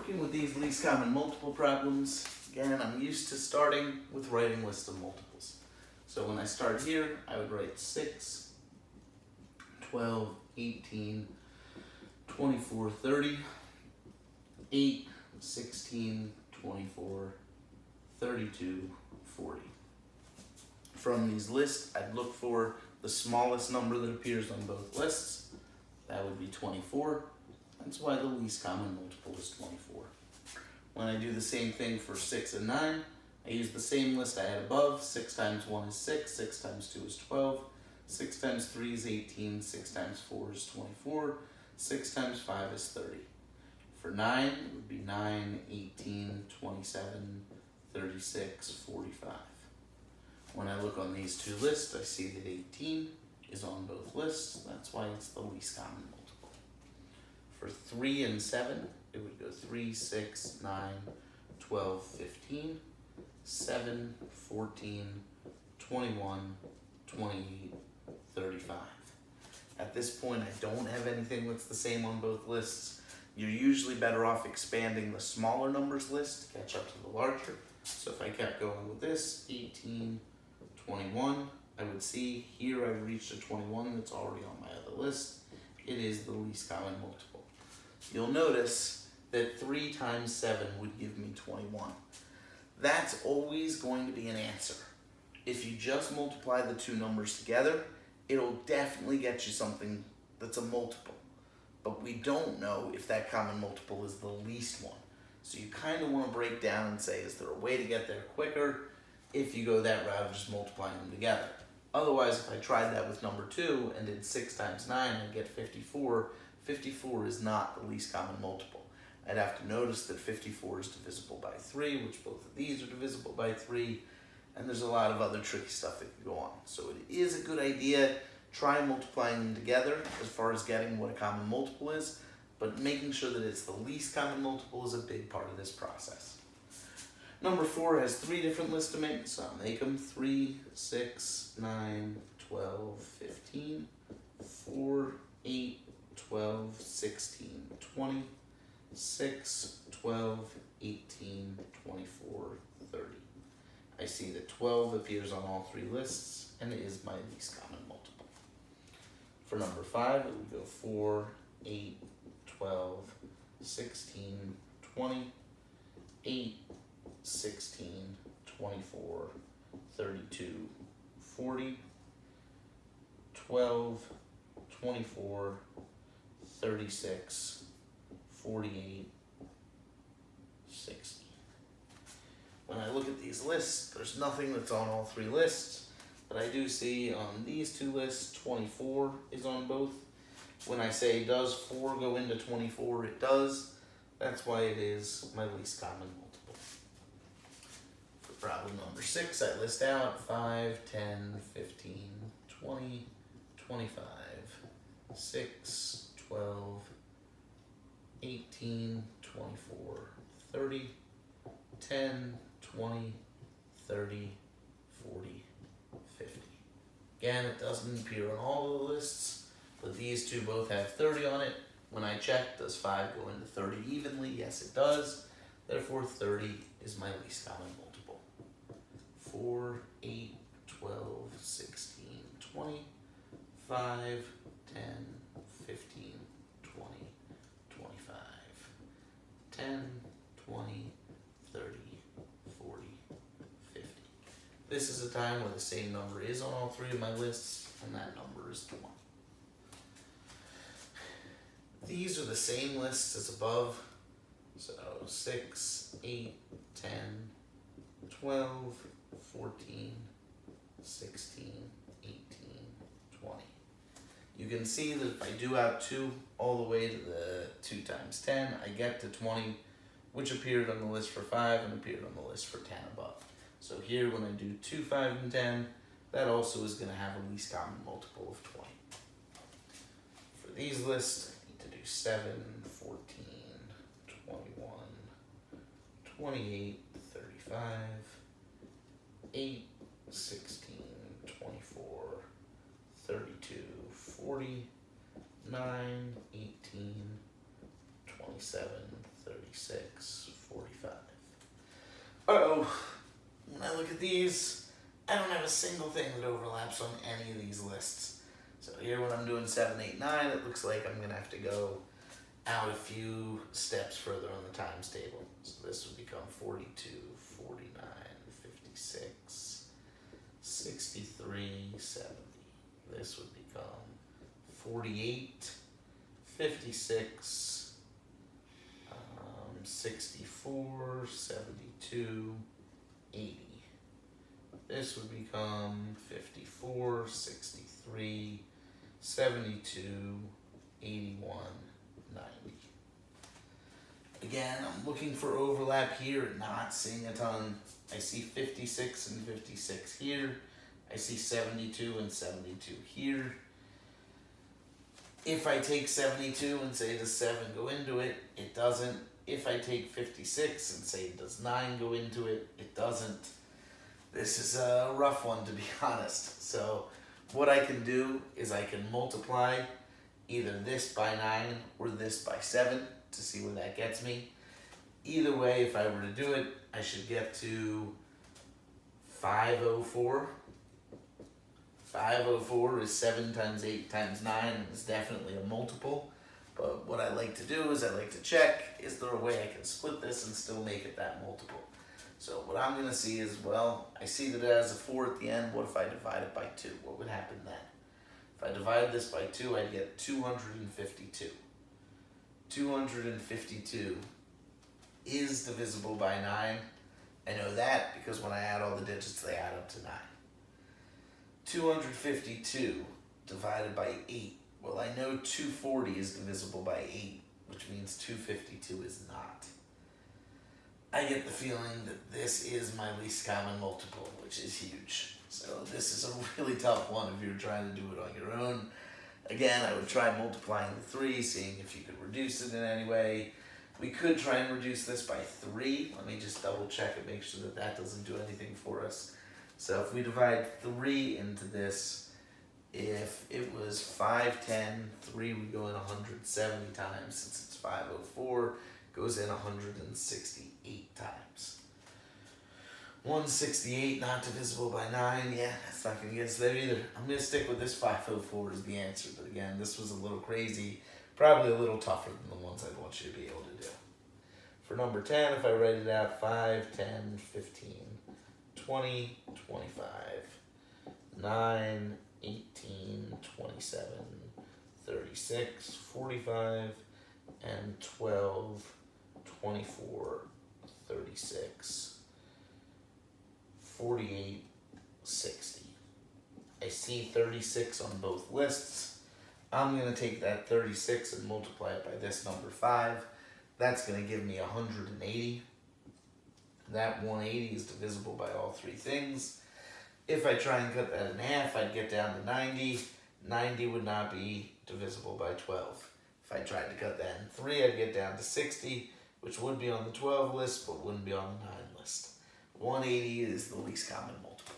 working with these least common multiple problems, again, I'm used to starting with writing lists of multiples. So when I start here, I would write 6, 12, 18, 24, 30, 8, 16, 24, 32, 40. From these lists, I'd look for the smallest number that appears on both lists. That would be 24. That's why the least common multiple is 24. When I do the same thing for 6 and 9, I use the same list I had above. 6 times 1 is 6, 6 times 2 is 12, 6 times 3 is 18, 6 times 4 is 24, 6 times 5 is 30. For 9, it would be 9, 18, 27, 36, 45. When I look on these two lists, I see that 18 is on both lists. That's why it's the least common multiple. For 3 and 7, it would go 3, 6, 9, 12, 15, 7, 14, 21, 28, 35. At this point, I don't have anything that's the same on both lists. You're usually better off expanding the smaller numbers list to catch up to the larger. So if I kept going with this, 18, 21, I would see here I've reached a 21 that's already on my other list. It is the least common multiple. You'll notice that 3 times 7 would give me 21. That's always going to be an answer. If you just multiply the two numbers together, it'll definitely get you something that's a multiple. But we don't know if that common multiple is the least one. So you kind of want to break down and say, is there a way to get there quicker if you go that route of just multiplying them together? Otherwise, if I tried that with number 2 and did 6 times 9 and get 54, 54 is not the least common multiple. I'd have to notice that 54 is divisible by 3, which both of these are divisible by 3, and there's a lot of other tricky stuff that can go on. So it is a good idea. Try multiplying them together as far as getting what a common multiple is, but making sure that it's the least common multiple is a big part of this process. Number 4 has 3 different lists to make, so I'll make them 3, 6, 9, 12, 15, 4, 8, 12, 16, 20, 6, 12, 18, 24, 30. I see that 12 appears on all 3 lists, and it is my least common multiple. For number 5, it would go 4, 8, 12, 16, 20, 8, 16, 24, 32, 40, 12, 24, 36, 48, 60. When I look at these lists, there's nothing that's on all 3 lists, but I do see on these 2 lists, 24 is on both. When I say, does 4 go into 24? It does. That's why it is my least common multiple. For problem number 6, I list out 5, 10, 15, 20, 25, 6, 12, 18, 24, 30, 10, 20, 30, 40, 50. Again, it doesn't appear on all of the lists, but these 2 both have 30 on it. When I check, does 5 go into 30 evenly? Yes, it does. Therefore, 30 is my least common multiple. 4, 8, 12, 16, 20, 5, 10, 15, 20, 25, 10, 20, 30, 40, 50. This is a time where the same number is on all 3 of my lists, and that number is 1. These are the same lists as above, so 6, 8, 10, 12, 14, 16, 18, 20. You can see that if I do out 2 all the way to the 2 times 10, I get to 20, which appeared on the list for 5 and appeared on the list for 10 above. So here when I do 2, 5, and 10, that also is going to have a least common multiple of 20. For these lists, 7, 14, 21, 28, 35, 8, 16, 24, 32, 40, 9, 18, 27, 36, 36, 45. Uh-oh. When I look at these, I don't have a single thing that overlaps on any of these lists. So here when I'm doing 7, 8, 9, it looks like I'm going to have to go out a few steps further on the times table. So this would become 42, 49, 56, 63, 70. This would become 48, 56, 64, 72, 80. This would become 54, 63, 72, 81, 90. Again, I'm looking for overlap here and not seeing a ton. I see 56 and 56 here. I see 72 and 72 here. If I take 72 and say does 7 go into it, it doesn't. If I take 56 and say does 9 go into it, it doesn't. This is a rough one, to be honest. So what I can do is I can multiply either this by 9 or this by 7 to see where that gets me. Either way, if I were to do it, I should get to 504. 504 is 7 times 8 times 9, and it's definitely a multiple. But what I like to do is I like to check, is there a way I can split this and still make it that multiple? So what I'm going to see is, well, I see that it has a 4 at the end. What if I divide it by 2? What would happen then? If I divide this by 2, I'd get 252. 252 is divisible by 9. I know that because when I add all the digits, they add up to 9. 252 divided by 8. Well, I know 240 is divisible by 8, which means 252 is not. I get the feeling that this is my least common multiple, which is huge. So this is a really tough one if you're trying to do it on your own. Again, I would try multiplying the 3, seeing if you could reduce it in any way. We could try and reduce this by 3. Let me just double check and make sure that that doesn't do anything for us. So if we divide 3 into this, if it was 510, 3 would go in 170 times. Since it's 504, goes in 168 times. 168 not divisible by 9, yeah, that's not going to get us there either. I'm going to stick with this 504 as the answer, but again, this was a little crazy, probably a little tougher than the ones I want you to be able to do. For number 10, if I write it out, 5, 10, 15, 20, 25, 9, 18, 27, 36, 45, and 12, 24, 36, 48, 60. I see 36 on both lists. I'm going to take that 36 and multiply it by this number 5. That's going to give me 180. That 180 is divisible by all 3 things. If I try and cut that in half, I'd get down to 90. 90 would not be divisible by 12. If I tried to cut that in 3, I'd get down to 60, which would be on the 12 list, but wouldn't be on the 9 list. 180 is the least common multiple.